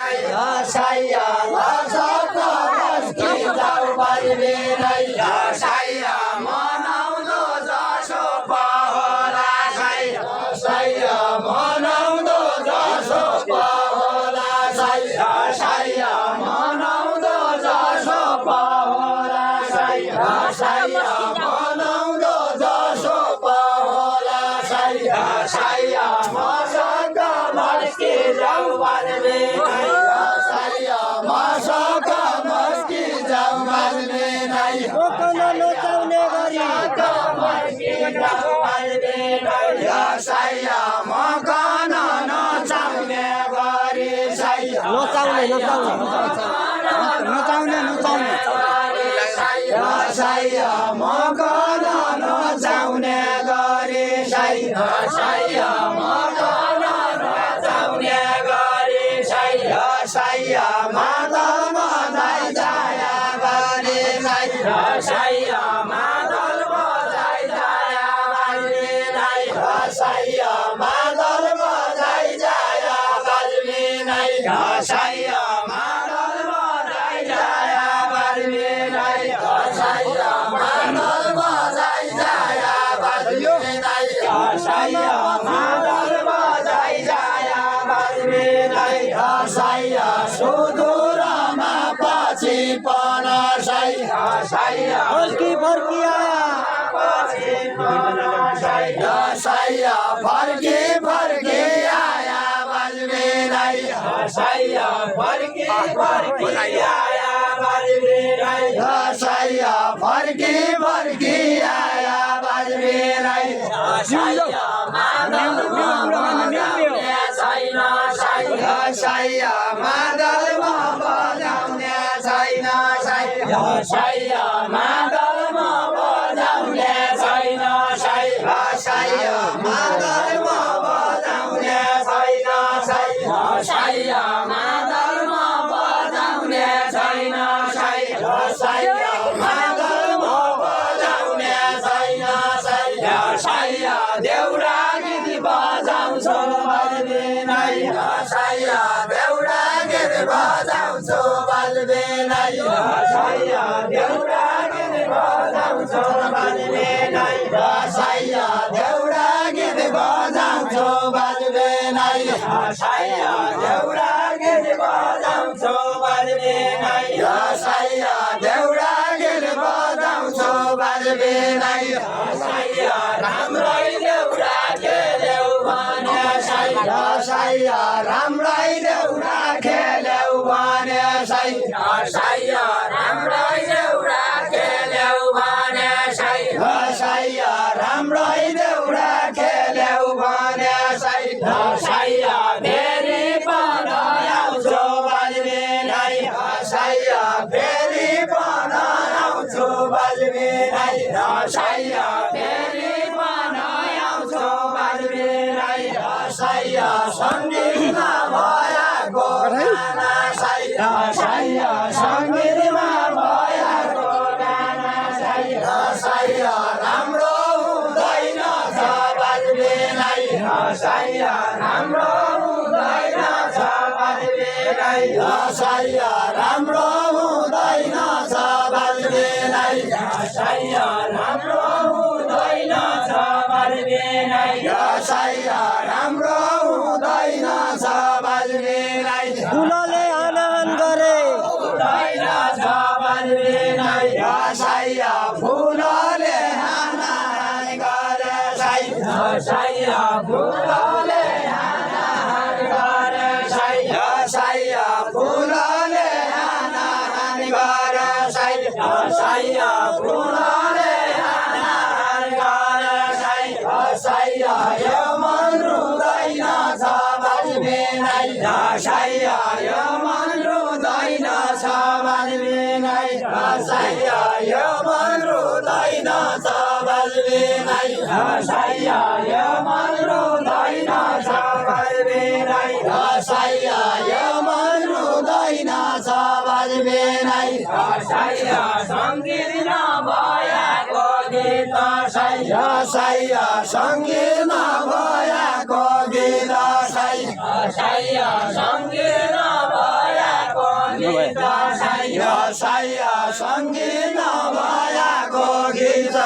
Saya masaka maski jau balbe naya saya manau do jaso pahola saya manau do jaso pahola saya manau do jaso pahola saya manau do jaso pahola saya masaka maski jau balbe saya मकन नचाउने गरी नचाउने saya मकन नचाउने गरी saya मकन नचाउने गरी saya मादल बजाइ जाया गरी saya मादल बजाइ जाया गरी saya मादल बजाइ जाया गरी saya मादल बजाइ जाया गरी saya मादल बजाइ जाया गरी saya मादल बजाइ जाया गरी saya सुदूरमा पछि पण saya फर्की आया saya फर्की आया बजबे saya फर्की आया बजबे saya फर्की आया बजबे saya मादल बजाउने छैन saya मादल बजाउने छैन saya मादल बजाउने छैन saya मादल बजाउने छैन saya मादल बजाउने छैन saya मादल बजाउने छैन saya देउरा गीत बजाउँछु बजबे saya देउरा गीत बजाउँछु बजबे saya देउरा गीत बजाउँछु बजबे saya देउरा गीत बजाउँछु बजबे saya देउरा गीत बजाउँछु बजबे saya देउरा गीत बजाउँछु बजबे saya राम्रै देउरा खेल्यौ भने saya राम्रै देउरा खेल्यौ भने saya राम्रै देउरा खेल्यौ भने saya राम्रै देउरा खेल्यौ भने saya फेरि पनि आउँछु बजबे saya फेरि पनि आउँछु बजबे saya फेरि पनि आउँछु बजबे saya सङ्गीतमा भएको गाना saya सङ्गीतमा भएको गाना saya राम्रो हुँदैन छ बजबे saya राम्रो हुँदैन छ बजबे saya राम्रो हुँदैन छ बजबे saya राम्रो हुँदैन छ बजबे saya राम्रो हुँदैन छ बजबे फुलले आनन गरे हुँदैन छ बजबे saya फुलले आनन गरे saya फुलले आनन गरे saya फुलले आनन गरे saya फुलले आनन गरे saya यो मन रुँदैन छ बजबे saya यो मन रुँदैन छ बजबे saya यो मन रुँदैन छ बजबे saya यो मन रुँदैन छ बजबे saya यो मन रुँदैन छ बजबे saya सङ्गीत नभएको गीत saya सङ्गीत नभएको गीत saya सङ्गीत नभएको गीत साइया सङ्गीत नभएको गीत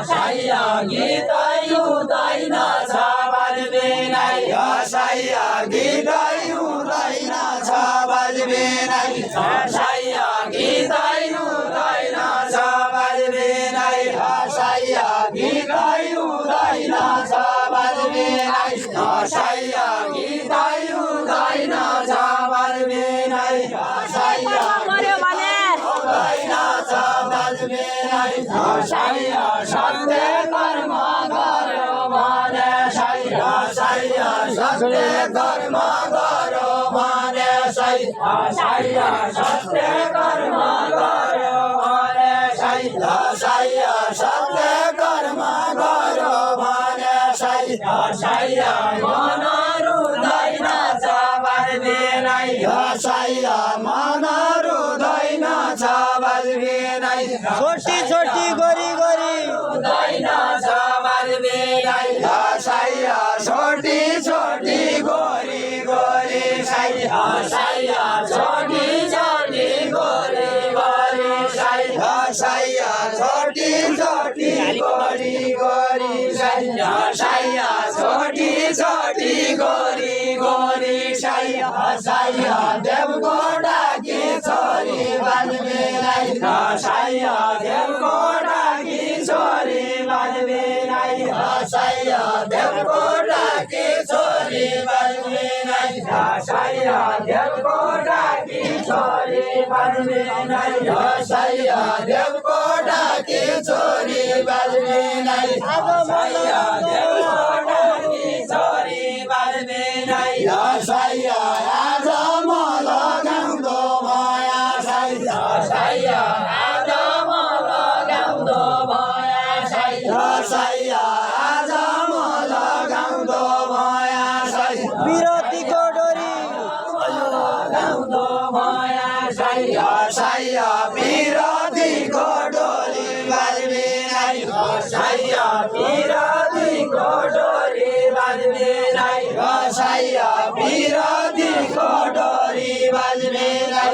साइया गीत हुँदैन छ बजबिनै साइया गीत हुँदैन छ बजबिनै साइया गीत हुँदैन छ बजबिनै साइया गीत हुँदैन छ बजबिनै साइया गीत हुँदैन छ बजबिनै साइया हुँदैन छ बजबिनै साइया सत्य कर्म गर्यो भने साइया सत्य कर्म गर्यो भने साइया सत्य कर्म गर्यो भने साइया सत्य कर्म गर्यो भने साइया मन रुँदैन छ बजबिनै साइया मन रुँदैन छ बजबिनै छोटी छोटी गोरी गोरी हुँदैन छ बजबिनै साइया छोटी छोटी गोरी गोरी साइया छोटी छोटी गोरी गोरी साइया छोटी छोटी गोरी गोरी साइया छोटी छोटी गोरी गोरी साइया देवकोटा की छोरी बजबिनै साइया देवकोटा की छोरी बजबिनै साइया देवकोटा की छोरी बजबिनै साइया देवकोटा की छोरी बजबिनै साइया देवकोटा की छोरी बजबिनै साइया देवकोटा की छोरी बजबिनै साइया आज म लगाउँदो माया साइया आज म लगाउँदो माया साइया आज म लगाउँदो माया विरतीको डोरी लगाउँदो माया साइया विरतीको डोरी बजबिनै साइया विरतीको डोरी बजबिनै साइया विरतीको डोरी बजबिनै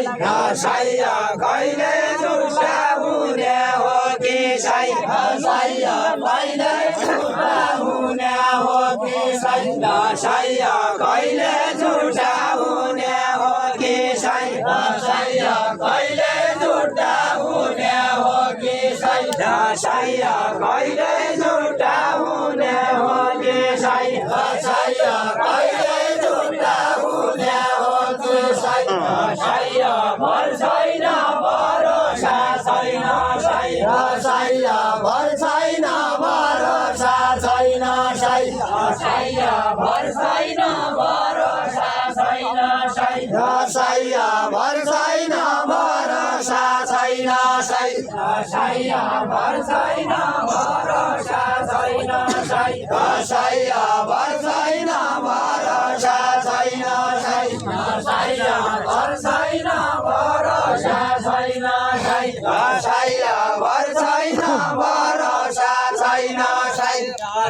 साइया कहिले झुटा हुने हो कि साइया कहिले झुटा हुने हो कि साइया कहिले झुटा हुने हो कि साइया कहिले झुटा हुने हो कि साइया कहिले झुटा हुने हो कि साइया कहिले झुटा हुने हो कि साइया भर छैन भरोसा छैन साइया भर छैन भरोसा छैन साइया भर छैन भरोसा छैन साइया भर छैन भरोसा छैन साइया भर छैन भरोसा छैन साइया भर छैन भरोसा छैन साइया भर छैन भरोसा छैन साइया भर छैन भरोसा छैन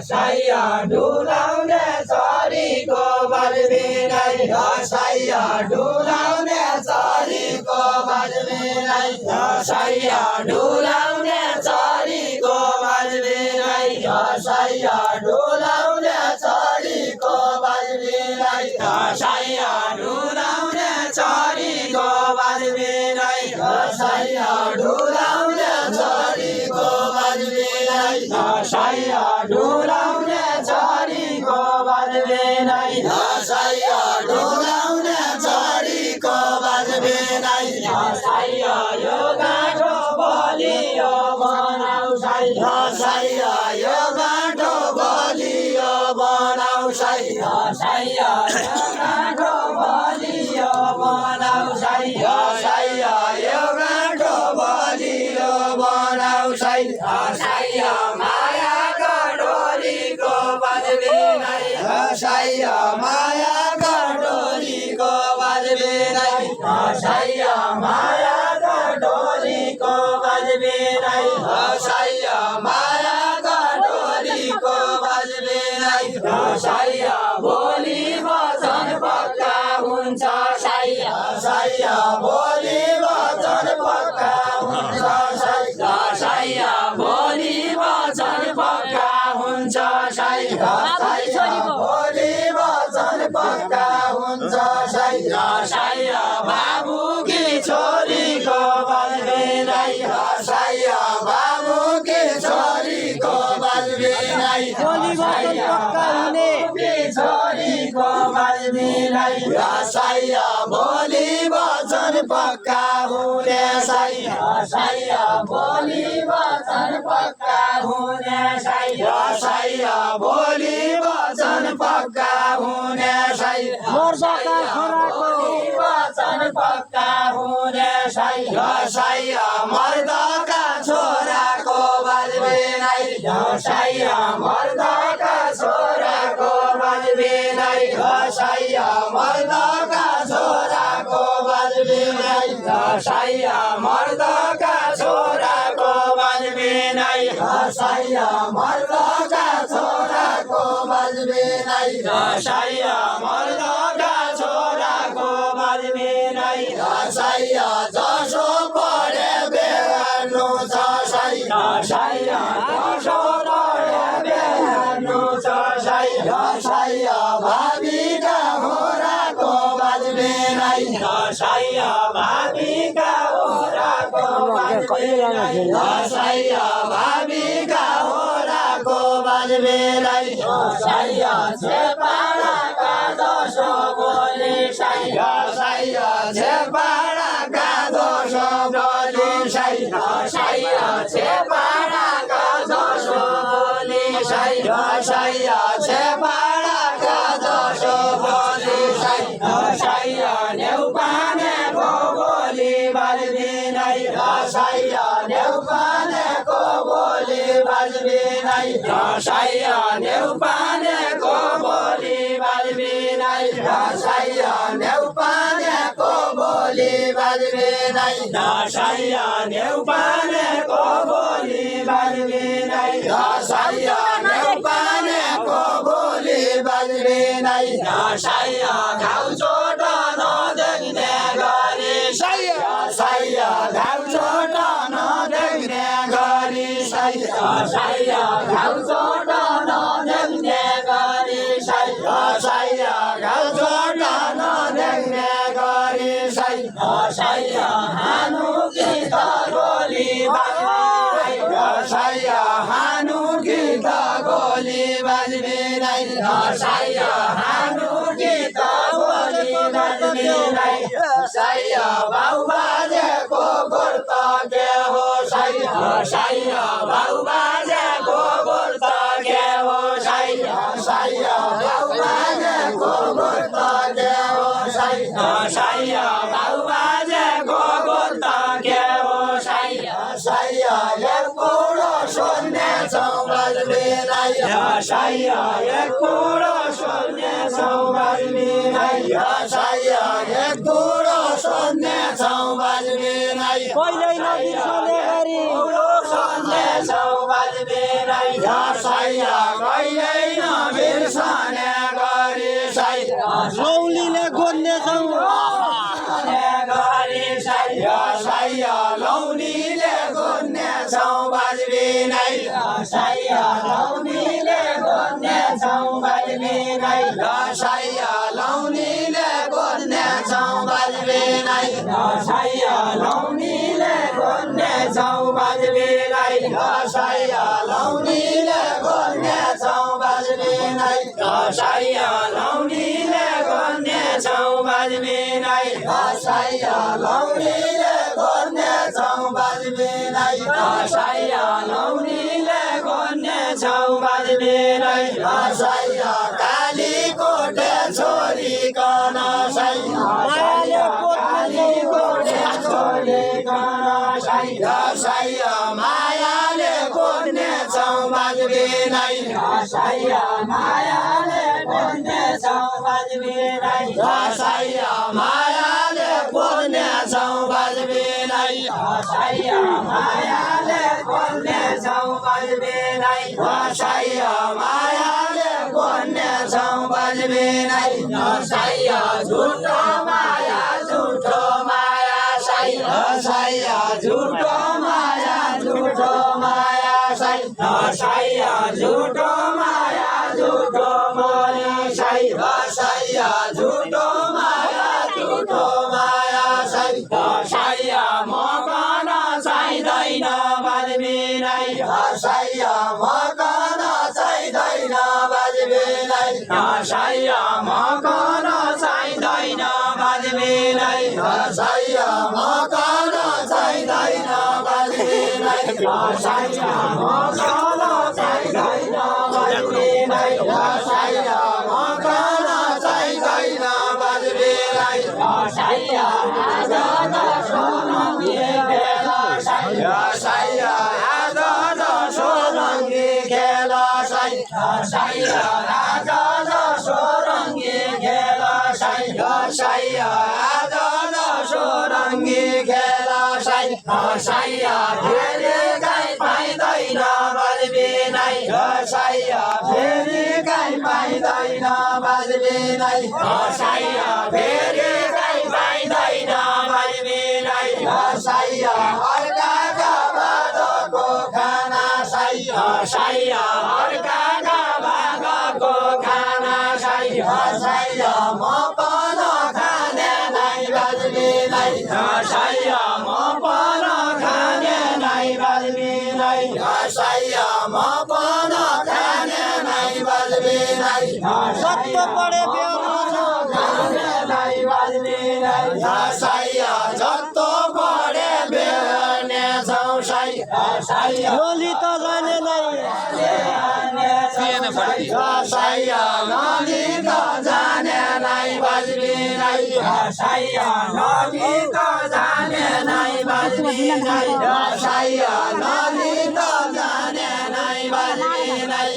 साइया डुलाउने छोरीको बजबिनै साइया डुलाउने छोरीको बजबिनै साइया डुलाउने छोरीको बजबिनै साइया डुलाउने छोरीको बजबिनै साइया डुलाउने छोरीको बजबिनै साइया डुलाउने छोरीको बजबिनै साइया डुलाउने छोरीको बजबिनै साइया डुलाउने छोरीको बजबिनै साइया यो गाँठो बलियो बनाऊ साइया यो गाँठो बलियो बनाऊ साइया यो गाँठो बलियो बनाऊ साइया यो गाँठो बलियो बनाऊ साइया मायाको डोरीको बजबिनै साइया मायाको डोरीको बजबिनै साइया मायाको डोरीको बजबिनै साइया मायाको डोरीको बजबिनै साइया भोलि वचन पक्का हुन्छ साइया दसैया बोली वचन पक्का हुन्छ दसैया बोली वचन पक्का हुन्छ दसैया बोली वचन पक्का हुन्छ दसैया बाबुकी छोरीको बलबिनाई दसैया बाबुकी छोरीको बलबिनाई बोली वचन पक्का हुने छोरीको बलबिनाई दसैया बोली वचन पक्का हुने दसैया बोली वचन पक्का हुने दसैया बोली वचन पक्का हुने मर्दका छोराको वचन पक्का हुने दसैया मर्दका छोराको बलबिनाई दसैया मर्दका छोराको बलबिनाई दसैया मर्दका छोराको बलबिनाई दसैया मर्दका छोराको बलबिनाई दसैया मर्दका छोराको बलबिनाई दसैया मर्दका छोराको बलबिनाई दसैया जसो पढे बेर्नु छ दसैया जसो पढे बेर्नु छ दसैया भावीका होराको बलबिनाई दसैया भावीका होराको बलबिनाई दसैया भावीका होराको बलबिनाई दसैया छेपाडाका दसो बोली दसैया छेपाडाका दसो बोली दसैया छेपाडाका दसो बोली दसैया छेपाडाका दसो बोली दसैया नेउपानेको बोली बलबिनाई दसैया नेउपानेको बोली बलबिनाई दसैया नेउपानेको बोली बलबिनाई दसैया नेउपानेको बोली बलबिनाई दसैया नेउपानेको बोली बलबिनाई दसैया नेउपानेको बोली बलबिनाई दसैया घाउ चोट नदेख्ने गरी दसैया घाउ चोट नदेख्ने गरी दसैया घाउ चोट नदेख्ने गरी दसैया घाउ चोट नदेख्ने गरी दसैया हानु गीत गोली बलबिनाई दसैया हानु गीत गोली बलबिनाई दसैया हानु गीत गोली बलबिनाई दसैया बाउ बाजेको व्रत के हो दसैया बाउ बाजेको व्रत के हो दसैया बाउ बाजेको व्रत के हो दसैया बाउ बाजेको व्रत के हो दसैया एक कुरो सुन्नेछौ बलबिनाई दसैया एक कुरो सुन्नेछौ बलबिनाई दसैया एक कुरो सुन्नेछौ बलबिनाई कहिल्यै नबिर्सने गरी सुन्नेछौ बलबिनाई दसैया कहिल्यै नबिर्सने गरी लौलीले गोन्नेछौ दसैया लौनीले गोन्नेछौ बलबिनाई दसैया लौनीले गोन्नेछौ बलबिनाई दसैया लौनीले गोन्नेछौ बलबिनाई दसैया लौनीले गोन्नेछौ बलबिनाई दसैया लौनीले गोन्नेछौ बलबिनाई दसैया लौनीले गोन्नेछौ बलबिनाई दसैया लौनीले गोन्नेछौ बलबिनाई दसैया लौनीले गोन्नेछौ बलबिनाई दसैया कालीकोटे छोरी कन मायाले कालीकोटे छोरी कन दसैया मायाले गोन्नेछौ बलबिनाई दसैया मायाले गोन्नेछौ बलबिनाई दसैया मायाले गोन्नेछौ बलबिनाई दसैया मायाले गोन्नेछौ बलबिनाई दसैया मायाले गोन्नेछौ बलबिनाई दसैया झुटो माया झुटो साई साइया झूठो माया साई साइया झूठो माया साई साइया झूठो माया साई साइया मकन चाहिँदैन बाजबिनाई साइया मकन चाहिँदैन बाजबिनाई साइया मकन चाहिँदैन बाजबिनाई साइया मकन चाहिँदैन बाजबिनाई साइया मकन चाहिँदैन बाजबिनाई साइया मकन चाहिँदैन बाजबिनाई साइया आज सोरङ्गी खेला साइया आज सोरङ्गी खेला साइया आज सोरङ्गी खेला साइया आज सोरङ्गी खेला साइया फेरि काहीँ पाइँदैन बाजबिनाई साइया फेरि काहीँ पाइँदैन बाजबिनाई साइया फेरि काहीँ पाइँदैन बाजबिनाई साइया अर्काका भागको खाना साइया अर्काका भागको खाना साइया म पनि खाने नै बाजबिनाई साइया म पनि खाने नै बाजबिनाई साइया म पनि खाने नै बाजबिनाई सत्य पढे साइया जस्तो पढे बेहोर्ने छौ साइया लोली त जाने नै साइया नदी त जाने नै बाजबिनाई साइया नदी त जाने नै बाजबिनाई साइया नदी त जाने नै बाजबिनाई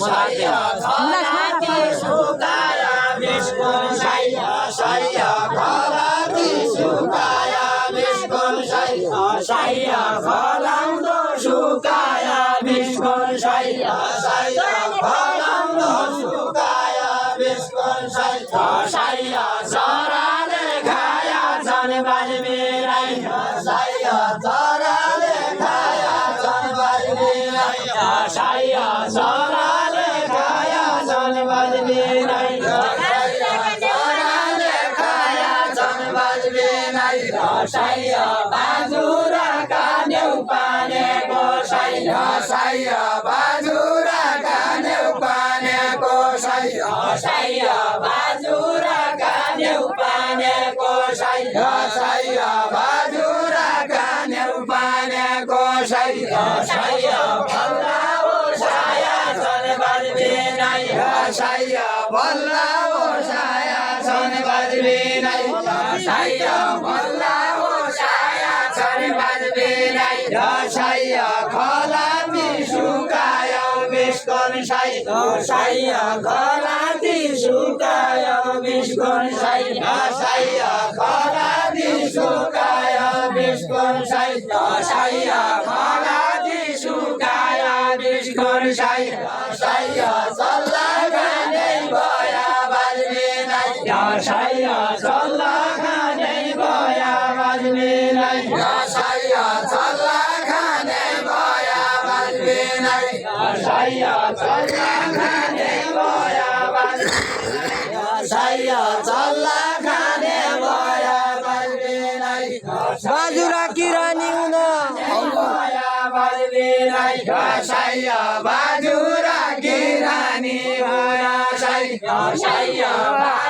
साइया खलाती सुकाया बिस्कुट साइया खलाती सुकाया बिस्कुट साइया खलाउँदो सुकाया बिस्कुट साइया खलाउँदो सुकाया बिस्कुट साइया चराले खाया छन् बाजबिनाई साइया चराले खाया छन् बाजबिनाई साइया चराले खाया छन् बाजबिनाई चराले खाया छन् बाजबिनाई साइया बाजुराका न्यौ पानेको साइया बाजुराका न्यौ पानेको साइया बाजुराका न्यौ पानेको साइया बाजुराका न्यौ पानेको साइया बल्ला ओसाया छन् बाजबिनाई साइया बल्ला ओसाया छन् बाजबिनाई साइया बल्ला ओसाया छन् बाजबिनाई साइया खलाती सुकायो बिस्कुट साइया खलाती सुकायो बिस्कुट साइया खलाती सुकायो बिस्कुट साइया खलाती सुकायो बिस्कुट साइया सल्लाह खाने गया बाजबिनाई साइया सल्लाह खाने गया बाजबिनाई साइया सल्लाह खाने गया बाजबिनाई साइया सल्लाह खाने गया बाजबिनाई साइया सल्लाह खाने गया बाजबिनाई बाजुरा किरानी हुन साइया बाजुरा किरानी भया साइया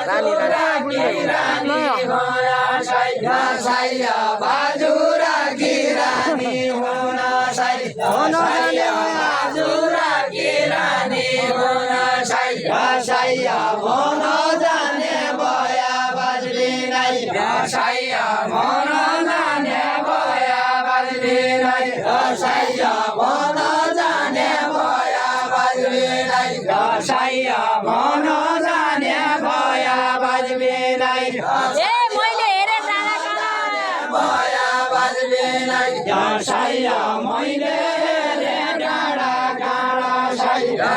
बाजुरा किरानी भया साइया बाजुरा किरानी हुन साइया बाजुरा किरानी हुन साइया मन जाने भया बाजबिनाई साइया मन जाने भया बाजबिनाई साइया मन जाने भया बाजबिनाई साइया मन जाने भया बाजबिनाई मैले हेरे भया बाजबिनाई साइया मैले हेरे डाँडा काँडा साइया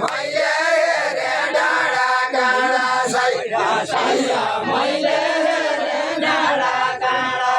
मैले हेरे डाँडा काँडा साइया मैले हेरे डाँडा काँडा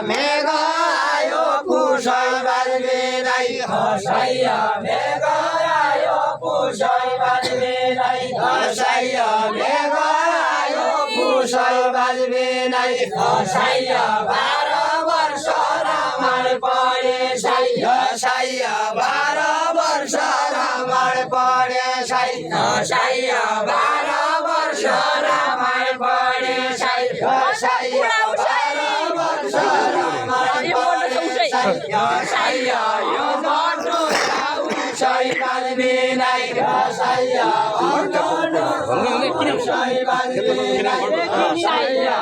मेघ आयो पुसै बाजबे नै हँसाइया मेघ आयो पुसै बाजबे नै हँसाइया मेघ आयो पुसै बाजबे नै हँसाइया 12 वर्ष रामायण पढे साई हँसाइया 12 वर्ष रामायण पढे साई हँसाइया 12 वर्ष रामायण पढे साई हँसाइया 12 वर्ष रामायण पढे साई हँसाइया यो बाटो साई बाजबे नै हँसाइया बाटो साई बाजबे नै हँसाइया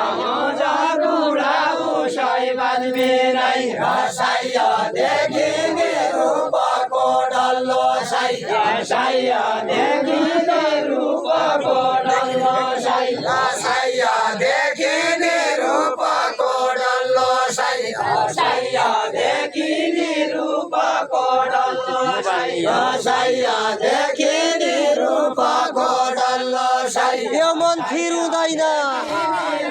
साई बाजबे नै हँसाइया देखिने रूपको डल्लो साई हँसाइया देखिने रूपको डल्लो साई हँसाइया देखिने रूपको डल्लो साई हँसाइया देखिने रूपको डल्लो साई हँसाइया देखिने रूपको डल्लो साई यो मन फिरुँदैन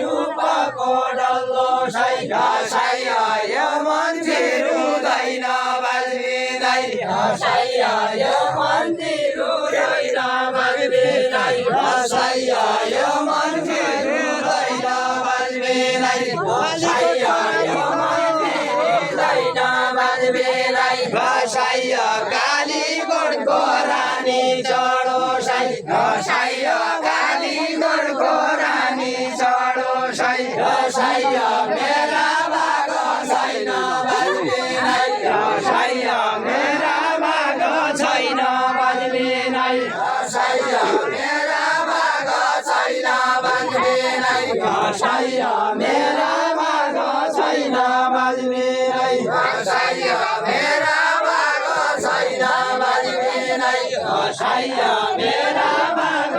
रूपको डल्लो साई हँसाइया यो मान्छे रुँदैन बाजबिँदै हँसाइया यो मान्छे रुँदैन बाजबिँदै हँसाइया यो मान्छे रुँदैन बाजबिँदै हँसाइया यो मान्छे रुँदैन बाजबिँदै हँसाइया कालीगढको रानी चढो साई हँसाइया कालीगढको रानी चढो साई हँसाइया मेरा भाग छैन बाजबिँदै हँसाइया मेरा भाग छैन बाजबिँदै हँसाइया मेरा भाग छैन बाजबिँदै हँसाइया मेरा भाग छैन बाजबिँदै हँसाइया मेरा भाग छैन बाजबिँदै हँसाइया मेरा भाग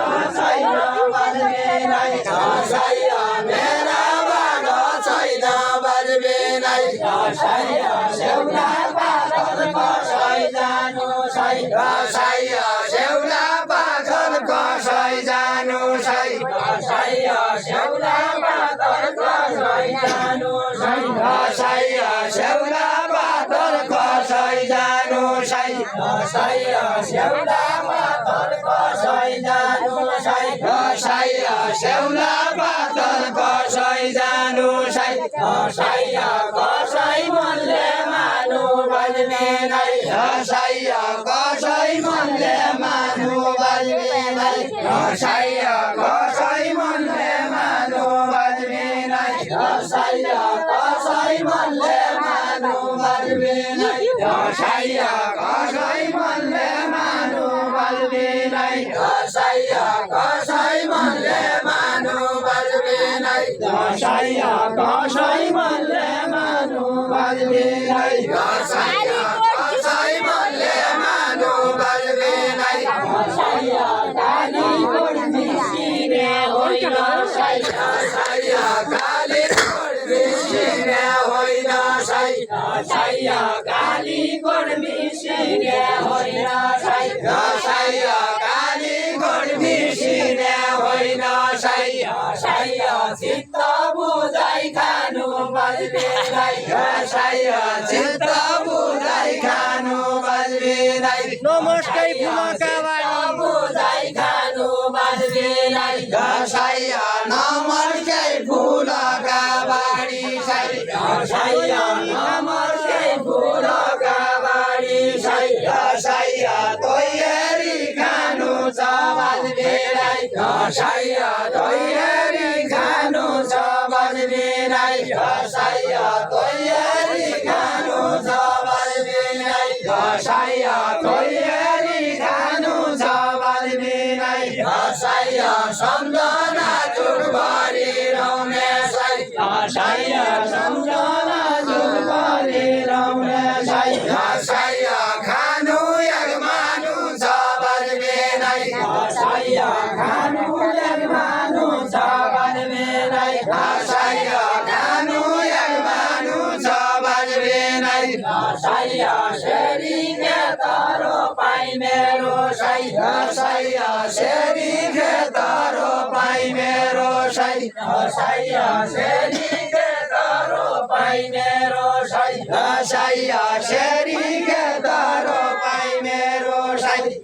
छैन बाजबिँदै हँसाइया मेरा भाग छैन बाजबिँदै हँसाइया सेउला पाखर कसै जानु साई हँसाइया सेउला पाखर कसै जानु साई हँसाइया सेउला पाखर कसै जानु साई हँसाइया सेउला पाखर कसै जानु साई हँसाइया सेउला पाखर कसै जानु साई हँसाइया सेउला पाखर कसै जानु साई हँसाइया कसै मनले मानु बाजबिँदै हँसाइया कसै मनले मानु बाजबिँदै हँसाइया कसै मनले मानु बाजबिँदै हँसाइया कसै मनले मानु बाजबिँदै हँसाइया कसै मनले मानु बाजबिँदै हँसाइया कसै मनले मानु बाजबिँदै हँसाइया कसै मनले मानु बाजबिँदै हँसाइया कसै मनले मानु बाजबिँदै हँसाइया कालीगढ मिसिने होइन साई हँसाइया कालीगढ मिसिने होइन साई हँसाइया कालीगढ मिसिने होइन साई हँसाइया कालीगढ मिसिने होइन साई हँसाइया चित्त बुझाइ खानु बाजबिँदै हँसाइया चित्त बुझाइ खानु बाजबिँदै नमस्ते फुलका बारी बुझाइ खानु बाजबिँदै हँसाइया नमस्ते फुलका बारी साई हँसाइया नमस्ते फुलका बारी साई हँसाइया तयारी खानु छ बाजबिँदै हँसाइया तयारी खानु छ बाजबिँदै हँसाइया तयारी खानु छ बाजबिँदै हँसाइया तयारी खानु छ बाजबिँदै हँसाइया सम्झना जुडभरि रौने साई हँसाइया सम्झना जुडभरि रौने साई हँसाइया खानु एक मानु छ बाजबिँदै हँसाइया खानु एक मानु छ बाजबिँदै हँसाइया खानु एक मानु छ बाजबिँदै हँसाइया सेरी के तरो पाइ मेरो साई साइया सेरी खेतारो पाई मेरो साई साइया सेरी खेतारो पाई मेरो साई साइया सेरी खेतारो पाई मेरो साई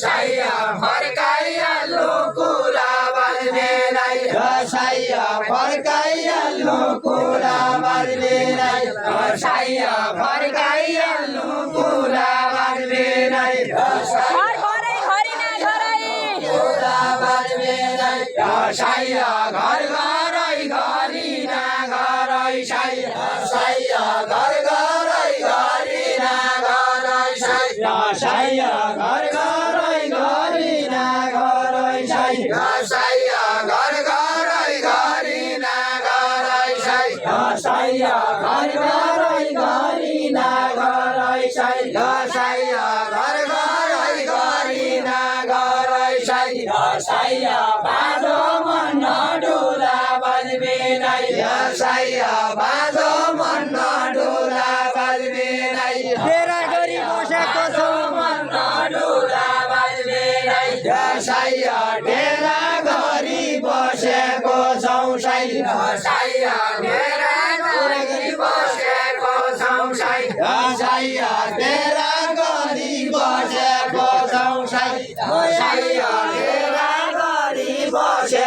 साइया फर्काइहाल्नु कुरा बाल्नेलाई साइया फर्काइहाल्नु कुरा बाल्नेलाई साइया फर्काइहाल्नु कुरा बाल्नेलाई घर घरै घरि ना घरै कुरा बाल्नेलाई साइया घर घरै घरि ना घरै साइया साइया घर घरै घरि ना घरै साइया साइया घर घरै घरि ना घरै साइया साइया घर घरै घरि ना घरै साइया साइया घर घरै घरि ना घरै साइया साइया घर घरै घरि ना घरै साइया साइया बाजो मन डुला बज्ने नै साइया बाजो मन डुला बज्ने नै डेरा गरी बसेको छौँ डुला बज्ने नै साइया डेरा गरी बसेको छौँ साइया साइया डेरा गरी बसेको छौँ साइया साइया डेरा गरी बसेको छौँ साइया साइया डेरा गरी बसेको